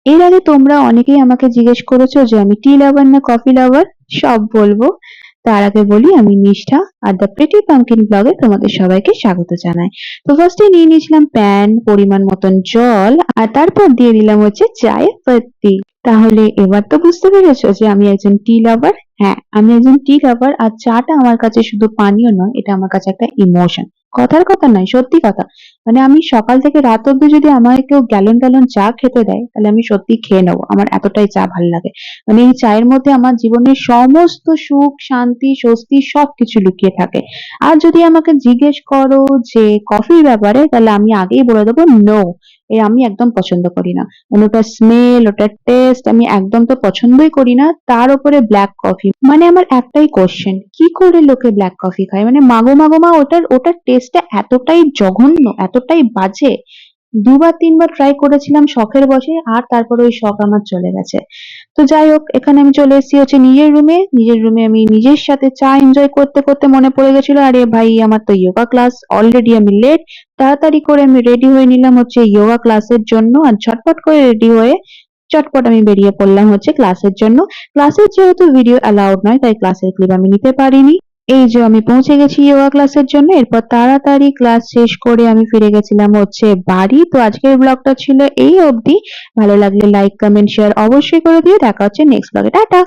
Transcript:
এর আগে তোমরা অনেকেই আমাকে জিজ্ঞেস করেছো যে আমি টি লাভার না কফি লাভার। সব বলবো। তার আগে বলি আমি নিষ্ঠা আর দ্য প্রিটি পাম্পকিন ব্লগে তোমাদের সবাইকে স্বাগত জানাই। তো ফার্স্টে নিয়ে নিয়েছিলাম প্যান, পরিমাণ মতন জল, আর তারপর দিয়ে দিলাম হচ্ছে চায়ের পাত্তি। তাহলে এবার তো বুঝতে পেরেছো যে আমি একজন টি লাভার। হ্যাঁ, আমি একজন টি লাভার, আর চাটা আমার কাছে শুধু পানীয় নয়, এটা আমার কাছে একটা ইমোশন। কথার কথা নয়, সত্যি কথা। মানে আমি সকাল থেকে রাত অব্দি যদি আমাকে কেউ গ্যালন গ্যালন চা খেতে দেয়, তাহলে আমি সত্যি খেয়ে নেবো। আমার এতটাই চা ভাল লাগে। মানে এই চায়ের মধ্যে আমার জীবনের সমস্ত সুখ, শান্তি, স্বস্তি সবকিছু লুকিয়ে থাকে। আর যদি আমাকে জিজ্ঞেস করো যে কফির ব্যাপারে, তাহলে আমি আগেই বলে দেবো নো। আমি একদম পছন্দ করি না। মানে ওটার স্মেল, ওটার টেস্ট আমি একদম তো পছন্দই করি না। তার উপরে ব্ল্যাক কফি, মানে আমার একটাই কোশ্চেন, কি করে লোকে ব্ল্যাক কফি খায়? মানে মাগো মাগো মা, ওটার ওটার টেস্টটা এতটাই জঘন্য, এতটাই বাজে। দুবার তিনবার ট্রাই করেছিলাম শখের বশে, আর তারপরে ওই শখ আমার চলে গেছে। তো যাই হোক, এখানে আমি চলে এসেছি হচ্ছে নিজের রুমে আমি নিজের সাথে চা এনজয় করতে করতে মনে পড়ে গেছিল, আরে ভাই আমার তো যোগা ক্লাস, অলরেডি আমি লেট। তাড়াতাড়ি করে আমি রেডি হয়ে নিলাম হচ্ছে যোগা ক্লাসের জন্য, আর ঝটপট করে রেডি হয়ে চটপট আমি বেরিয়ে পড়লাম হচ্ছে ক্লাসের জন্য। ক্লাসের যেহেতু ভিডিও অ্যালাউড নয়, তাই ক্লাসের ক্লিপ আমি নিতে পারিনি। এই যে আমি পৌঁছে গেছি যোগা ক্লাসের জন্য। এরপর তাড়াতাড়ি ক্লাস শেষ করে আমি ফিরে গেছিলাম হচ্ছে বাড়ি। তো আজকের ব্লগটা ছিল এই অবধি। ভালো লাগলে লাইক, কমেন্ট, শেয়ার অবশ্যই করে দিও। দেখা হচ্ছে নেক্সট ব্লগে। টাটা।